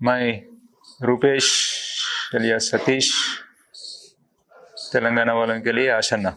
मैं रूपेश या सतीश, तेलंगाना वालों के लिए आशना।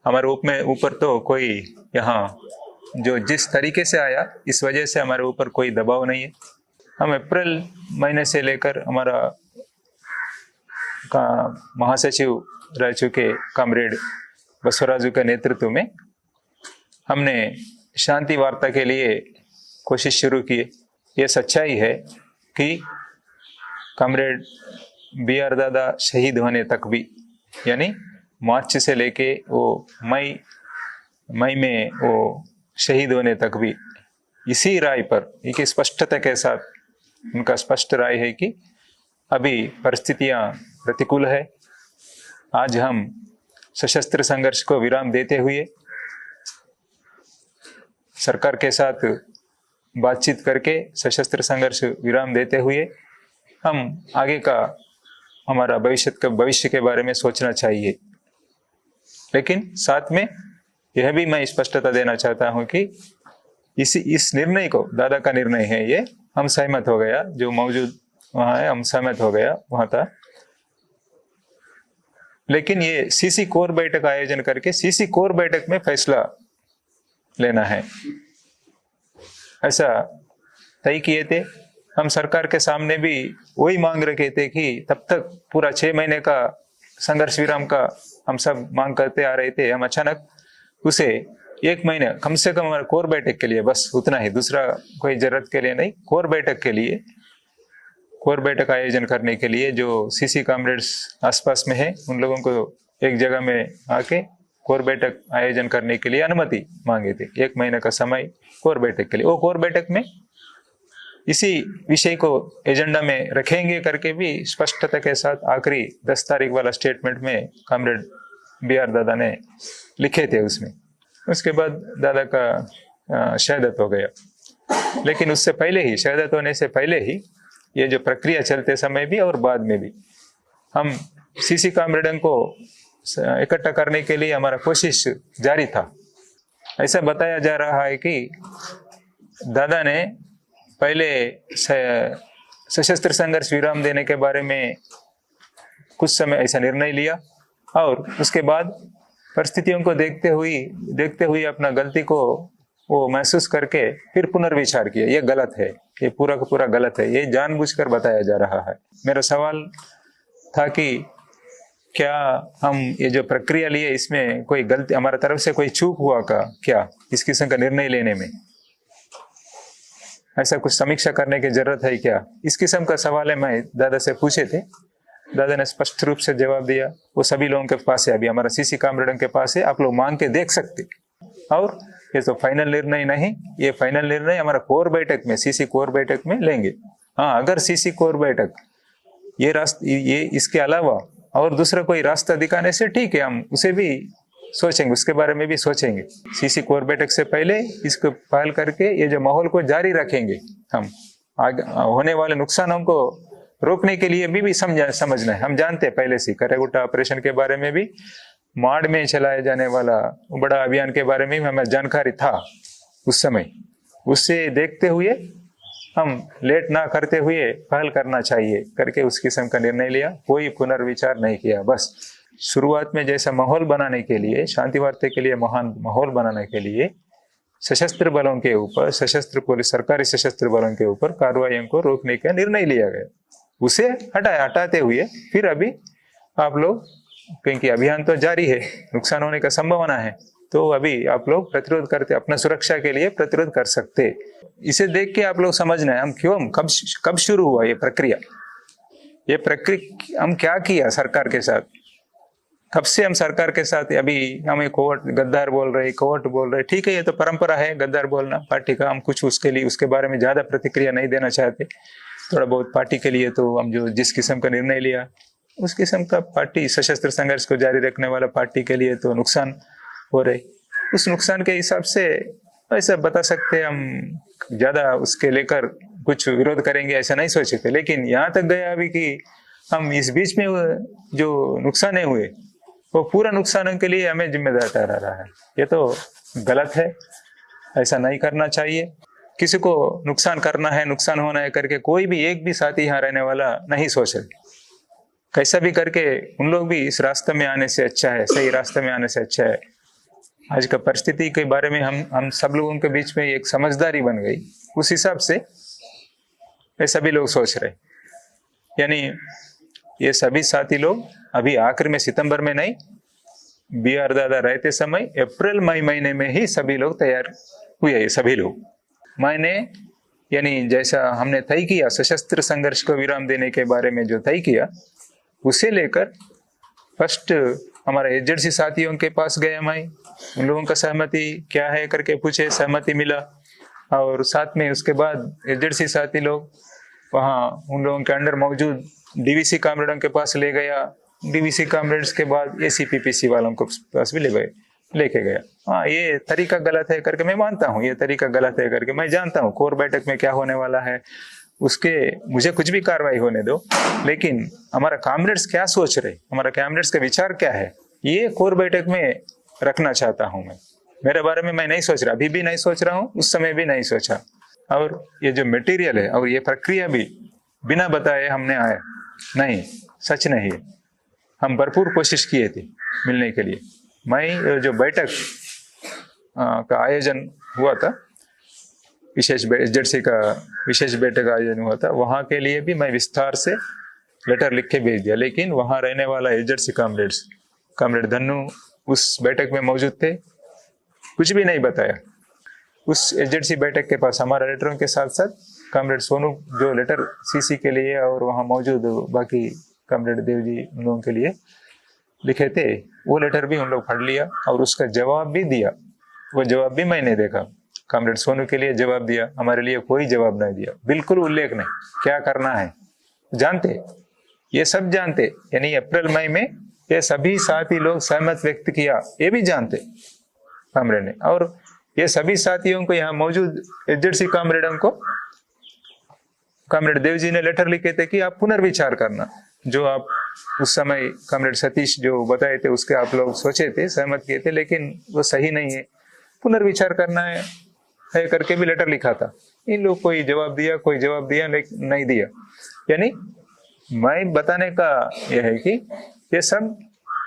हमारे ऊपर तो कोई यहाँ जो जिस तरीके से आया इस वजह से हमारे ऊपर कोई दबाव नहीं है। हम अप्रैल महीने से लेकर हमारा का महासचिव रह चुके कॉमरेड बसवराजू के नेतृत्व में हमने शांति वार्ता के लिए कोशिश शुरू की। ये सच्चाई है कि कॉमरेड BR दादा शहीद होने तक भी, यानी मार्च से लेके वो मई में वो शहीद होने तक भी इसी राय पर, एक स्पष्टता के साथ उनका स्पष्ट राय है कि अभी परिस्थितियां प्रतिकूल है। आज हम सशस्त्र संघर्ष को विराम देते हुए सरकार के साथ बातचीत करके सशस्त्र संघर्ष विराम देते हुए हम आगे का हमारा भविष्य के बारे में सोचना चाहिए। लेकिन साथ में यह भी मैं स्पष्टता देना चाहता हूं कि इस निर्णय को, दादा का निर्णय है ये, हम सहमत हो गया, जो मौजूद वहां है हम सहमत हो गया वहां था। लेकिन ये CC कोर बैठक आयोजन करके CC कोर बैठक में फैसला लेना है, ऐसा तय किए थे। हम सरकार के सामने भी वही मांग रखे थे कि तब तक पूरा 6 महीने का संघर्ष विराम का हम सब मांग करते आ रहे थे। हम अचानक उसे 1 महीने कम से कम हमारे कोर बैठक के लिए, बस उतना ही, दूसरा कोई जरूरत के लिए नहीं, कोर बैठक के लिए, कोर बैठक आयोजन करने के लिए जो CC कॉमरेड्स आसपास में है उन लोगों को एक जगह में आके कोर बैठक आयोजन करने के लिए अनुमति मांगे थे। 1 महीने का समय कोर बैठक के लिए। वो कोर बैठक में इसी विषय को एजेंडा में रखेंगे करके भी स्पष्टता के साथ आखिरी 10 तारीख वाला स्टेटमेंट में कॉमरेड BR दादा ने लिखे थे उसमें। उसके बाद दादा का शहादत हो गया। लेकिन उससे पहले ही, शहादत होने से पहले ही, ये जो प्रक्रिया चलते समय भी और बाद में भी हम CC कॉमरेडों को इकट्ठा करने के लिए हमारा कोशिश जारी था। ऐसा बताया जा रहा है कि दादा ने पहले सशस्त्र संघर्ष विराम देने के बारे में कुछ समय ऐसा निर्णय लिया और उसके बाद परिस्थितियों को देखते हुए अपना गलती को वो महसूस करके फिर पुनर्विचार किया। ये गलत है, ये पूरा का पूरा गलत है, ये जानबूझकर बताया जा रहा है। मेरा सवाल था कि क्या हम ये जो प्रक्रिया लिए इसमें कोई गलती हमारा तरफ से कोई चूक हुआ का, क्या इस किस्म का निर्णय लेने में ऐसा कुछ समीक्षा करने की जरूरत है क्या? इस किस्म का सवाल है मैं दादा से पूछे थे। दादा ने स्पष्ट रूप से जवाब दिया, वो सभी लोगों के पास है, अभी हमारा CC कॉमरेडों के पास है, आप लोग मांग के देख सकते। और ये तो फाइनल निर्णय नहीं, ये फाइनल निर्णय हमारा कोर बैठक में, CC कोर बैठक में लेंगे। हाँ, अगर CC कोर बैठक ये इसके अलावा और दूसरा कोई रास्ता दिखाने से ठीक है, हम उसे भी सोचेंगे, उसके बारे में भी सोचेंगे। CC कोर बैठक से पहले इसको पहल करके ये जो माहौल को जारी रखेंगे, हम आगे होने वाले नुकसानों को रोकने के लिए भी समझना है। हम जानते हैं पहले से करेगुट्टा ऑपरेशन के बारे में भी, माड़ में चलाए जाने वाला बड़ा अभियान के बारे में भी हमें जानकारी था उस समय। उससे देखते हुए हम लेट ना करते हुए पहल करना चाहिए करके उस किस्म का निर्णय लिया। कोई पुनर्विचार नहीं किया। बस शुरुआत में जैसा माहौल बनाने के लिए, शांति वार्ता के लिए महान माहौल बनाने के लिए सशस्त्र बलों के ऊपर, सरकारी सशस्त्र बलों के ऊपर कार्रवाइयों को रोकने का निर्णय लिया गया। उसे हटाते हुए फिर अभी आप लोग, क्योंकि अभियान तो जारी है, नुकसान होने का संभावना है, तो अभी आप लोग प्रतिरोध करते, अपना सुरक्षा के लिए प्रतिरोध कर सकते। इसे देख के आप लोग समझना है हम कब शुरू हुआ ये प्रक्रिया हम क्या किया सरकार के साथ, कब से हम सरकार के साथ। अभी हमें गद्दार बोल रहे, ठीक है, ये तो परंपरा है गद्दार बोलना पार्टी का। हम कुछ उसके बारे में ज्यादा प्रतिक्रिया नहीं देना चाहते। थोड़ा बहुत पार्टी के लिए तो हम जो जिस किस्म का निर्णय लिया उस किस्म का, पार्टी सशस्त्र संघर्ष को जारी रखने वाला पार्टी के लिए तो नुकसान हो रहे, उस नुकसान के हिसाब से ऐसा बता सकते। हम ज्यादा उसके लेकर कुछ विरोध करेंगे ऐसा नहीं सोचे थे। लेकिन यहाँ तक गया अभी कि हम इस बीच में जो नुकसान हुए वो पूरा नुकसानों के लिए हमें जिम्मेदार ठहरा रहा है। ये तो गलत है, ऐसा नहीं करना चाहिए। किसी को नुकसान करना है, नुकसान होना है करके कोई भी एक भी साथी यहाँ रहने वाला नहीं सोच रहे। कैसा भी करके उन लोग भी इस रास्ते में आने से अच्छा है, सही रास्ते में आने से अच्छा है। आज का परिस्थिति के बारे में हम सब लोगों के बीच में एक समझदारी बन गई, उस हिसाब से ये सभी लोग सोच रहे। यानी ये सभी साथी लोग अभी आखिर में सितंबर में नहीं, BR दादा रहते समय अप्रैल मई महीने में ही सभी लोग तैयार हुए। ये सभी लोग मैंने यानी जैसा हमने तय किया सशस्त्र संघर्ष को विराम देने के बारे में जो तय किया, उसे लेकर फर्स्ट हमारा एजेंसी साथियों के पास गए, मैं उन लोगों का सहमति क्या है करके पूछे, सहमति मिला। और साथ में उसके बाद एजेंसी साथी लोग वहाँ उन लोगों के अंडर मौजूद DVC कामरेडों के पास ले गया। DVC कामरेड्स के बाद ACPPC वालों को पास भी लेके गया। हाँ, ये तरीका गलत है करके मैं मानता हूँ, ये तरीका गलत है करके मैं जानता हूँ। कोर बैठक में क्या होने वाला है उसके मुझे कुछ भी कार्रवाई होने दो, लेकिन हमारा कामरेड्स क्या सोच रहे, हमारा कामरेड्स का विचार क्या है, ये कोर बैठक में रखना चाहता हूँ मैं। मेरे बारे में मैं नहीं सोच रहा, अभी भी नहीं सोच रहा हूँ, उस समय भी नहीं सोचा। और ये जो मटेरियल है और ये प्रक्रिया भी बिना बताए हमने आए नहीं, सच नहीं है। हम भरपूर कोशिश किए थे मिलने के लिए। मैं जो बैठक का आयोजन हुआ था, विशेष एजेंसी का विशेष बैठक आयोजन हुआ था, वहाँ के लिए भी मैं विस्तार से लेटर लिख के भेज दिया। लेकिन वहाँ रहने वाला एजेंसी कामरेड धन्नू उस बैठक में मौजूद थे, कुछ भी नहीं बताया। उस एजेंसी बैठक के पास हमारा लेटरों के साथ साथ कामरेड सोनू जो लेटर CC के लिए और वहाँ मौजूद बाकी कामरेड देव जी उन लोगों के लिए लिखे थे, वो लेटर भी उन लोग पढ़ लिया और उसका जवाब भी दिया। वो जवाब भी मैंने देखा, कामरेड सोनू के लिए जवाब दिया, हमारे लिए कोई जवाब नहीं दिया, बिल्कुल उल्लेख नहीं क्या करना है। जानते, ये सब जानते, यानी अप्रैल मई में ये सभी साथी लोग सहमत व्यक्त किया, ये भी जानते कामरेड ने। और ये सभी साथियों को यहाँ मौजूद एजेंसी कामरेडों को कामरेड देव जी ने लेटर लिखे थे कि आप पुनर्विचार करना, जो आप उस समय कामरेड सतीश जो बताए थे उसके आप लोग सोचे थे, सहमत किए थे, लेकिन वो सही नहीं है, पुनर्विचार करना है करके भी लेटर लिखा था। इन लोग कोई जवाब दिया लेकिन नहीं दिया। यानी मैं बताने का यह है कि ये सब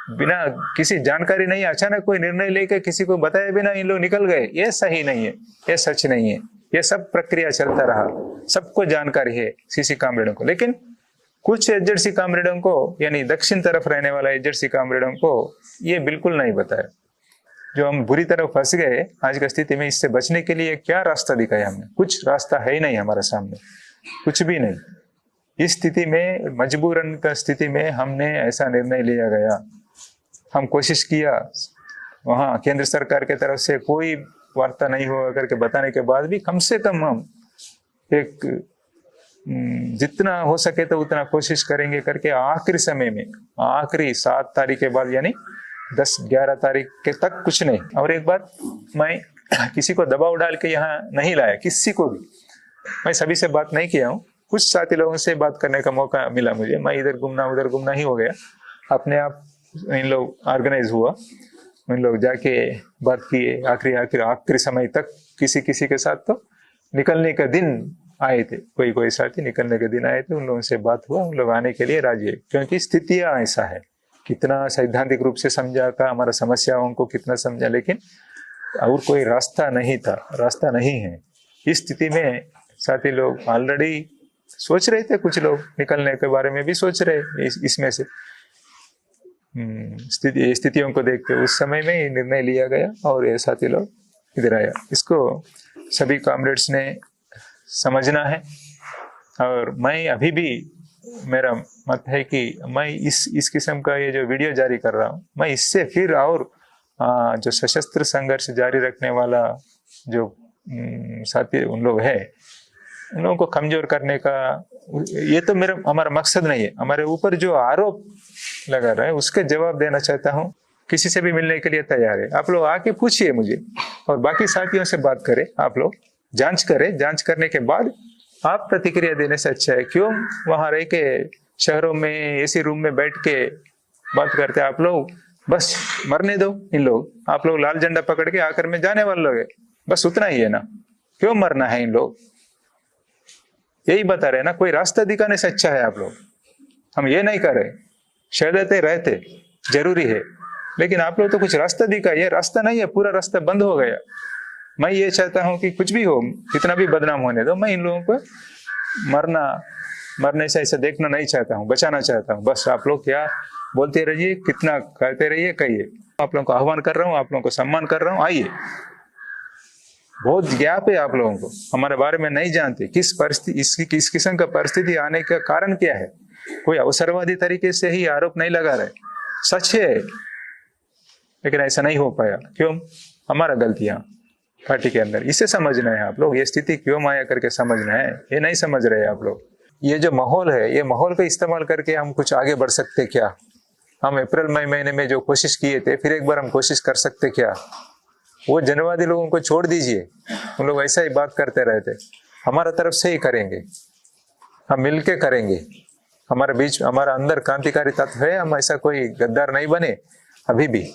बिना किसी जानकारी नहीं, अचानक कोई निर्णय लेकर किसी को बताए बिना इन लोग निकल गए, ये सही नहीं है, ये सच नहीं है। ये सब प्रक्रिया चलता रहा, सबको जानकारी है CC कामरेडों को, लेकिन कुछ एजेंसी कामरेडों को यानी दक्षिण तरफ रहने वाला एजेंसी कामरेडों को ये बिल्कुल नहीं बताया। जो हम बुरी तरह फंस गए आज की स्थिति में, इससे बचने के लिए क्या रास्ता दिखाया हमने? कुछ रास्ता है ही नहीं हमारे सामने, कुछ भी नहीं। इस स्थिति में, मजबूरन का स्थिति में हमने ऐसा निर्णय लिया गया। हम कोशिश किया, वहाँ केंद्र सरकार के तरफ से कोई वार्ता नहीं हुआ करके बताने के बाद भी कम से कम हम एक जितना हो सके तो उतना कोशिश करेंगे करके आखिरी समय में, आखिरी 7 तारीख के बाद यानी 10-11 तारीख के तक कुछ नहीं। और एक बात, मैं किसी को दबाव डाल के यहाँ नहीं लाया, किसी को भी। मैं सभी से बात नहीं किया हूँ, कुछ साथी लोगों से बात करने का मौका मिला मुझे, मैं इधर घूमना उधर घूमना ही हो गया, अपने आप इन लोग ऑर्गेनाइज हुआ, इन लोग जाके बात किए आखिरी समय तक। किसी के साथ तो निकलने का दिन आए थे, कोई साथी निकलने के दिन आए थे, उन लोगों से बात हुआ, उन लोग आने के लिए राजी है, क्योंकि स्थितियां ऐसा है। कितना सैद्धांतिक रूप से समझा था, हमारा समस्याओं को कितना समझा, लेकिन और कोई रास्ता नहीं था, रास्ता नहीं है। इस स्थिति में साथी लोग ऑलरेडी सोच रहे थे, कुछ लोग निकलने के बारे में भी सोच रहे इसमें से स्थितियों को देख के उस समय में निर्णय लिया गया और ये साथी लोग इधर आया। इसको सभी कॉमरेड्स ने समझना है। और मैं अभी भी, मेरा मत है कि मैं इस किस्म का ये जो वीडियो जारी कर रहा हूँ, मैं इससे फिर और जो सशस्त्र संघर्ष जारी रखने वाला जो साथी उन लोग है, उन लोगों को कमजोर करने का, ये तो हमारा मकसद नहीं है। हमारे ऊपर जो आरोप लगा रहा है उसके जवाब देना चाहता हूँ। किसी से भी मिलने के लिए तैयार है, आप लोग आके पूछिए मुझे, और बाकी साथियों से बात करें, आप लोग जांच करें। जांच करने के बाद आप प्रतिक्रिया देने से अच्छा है क्यों वहां रह के शहरों में एसी रूम में बैठ के बात करते। आप लोग बस मरने दो इन लोग, आप लोग लाल झंडा पकड़ के आकर में जाने वाले लोग है, बस उतना ही है ना। क्यों मरना है इन लोग? यही बता रहे ना, कोई रास्ता दिखाने से अच्छा है आप लोग। हम ये नहीं कर रहे, शहदते रहते जरूरी है, लेकिन आप लोग तो कुछ रास्ता दिखा। ये रास्ता नहीं है, पूरा रास्ता बंद हो गया। मैं ये चाहता हूं कि कुछ भी हो, कितना भी बदनाम होने दो, मैं इन लोगों को मरने से ऐसा देखना नहीं चाहता हूं, बचाना चाहता हूं। बस आप लोग क्या बोलते रहिए, कितना कहते रहिए, कहिए। आप लोगों को आह्वान कर रहा हूं, आप लोगों को सम्मान कर रहा हूं, आइए। बहुत ज्ञाप है आप लोगों को, हमारे बारे में नहीं जानते किस परिस्थिति, किस किस्म का परिस्थिति आने का कारण क्या है। कोई अवसरवादी तरीके से ही आरोप नहीं लगा रहे, सच है, लेकिन ऐसा नहीं हो पाया। क्यों? हमारा गलतियां पार्टी के अंदर, इसे समझना है आप लोग। ये स्थिति क्यों आया करके समझना है, ये नहीं समझ रहे आप लोग। ये जो माहौल है, ये माहौल का इस्तेमाल करके हम कुछ आगे बढ़ सकते क्या? हम अप्रैल मई महीने में जो कोशिश किए थे, फिर एक बार हम कोशिश कर सकते क्या? वो जनवादी लोगों को छोड़ दीजिए, उन लोग ऐसा ही बात करते रहते। हमारा तरफ से ही करेंगे, हम मिलके करेंगे। हमारे बीच, हमारा अंदर क्रांतिकारी तत्व है, हम ऐसा कोई गद्दार नहीं बने। अभी भी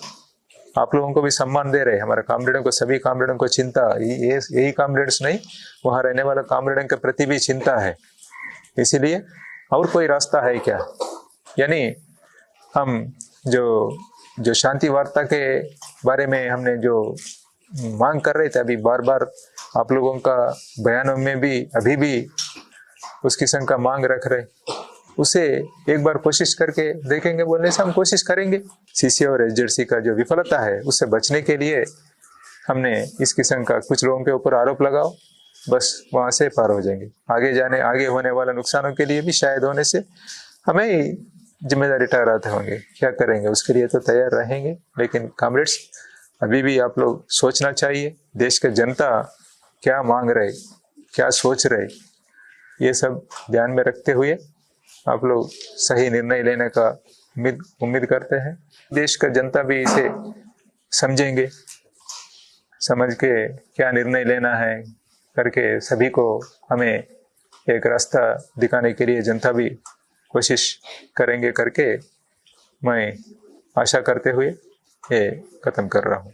आप लोगों को भी सम्मान दे रहे, हमारे कामरेडों को, सभी कामरेडों को चिंता, यही कामरेड्स नहीं, वहां रहने वाला कामरेडों के प्रति भी चिंता है। इसीलिए और कोई रास्ता है क्या? यानी हम जो शांति वार्ता के बारे में हमने जो मांग कर रहे थे, अभी बार बार आप लोगों का बयानों में भी अभी भी उस किस्म का मांग रख रहे, उसे एक बार कोशिश करके देखेंगे। बोलने से हम कोशिश करेंगे। सीसी और एसजेडसी का जो विफलता है, उससे बचने के लिए हमने इस किस्म का कुछ लोगों के ऊपर आरोप लगाओ, बस वहां से पार हो जाएंगे। आगे होने वाला नुकसानों के लिए भी शायद होने से हमें ही जिम्मेदारी ठहराते होंगे। क्या करेंगे, उसके लिए तो तैयार रहेंगे। लेकिन कॉमरेड्स, अभी भी आप लोग सोचना चाहिए, देश के जनता क्या मांग रहे, क्या सोच रहे, ये सब ध्यान में रखते हुए आप लोग सही निर्णय लेने का उम्मीद करते हैं। देश का जनता भी इसे समझेंगे, समझ के क्या निर्णय लेना है करके सभी को हमें एक रास्ता दिखाने के लिए जनता भी कोशिश करेंगे करके मैं आशा करते हुए ये खत्म कर रहा हूँ।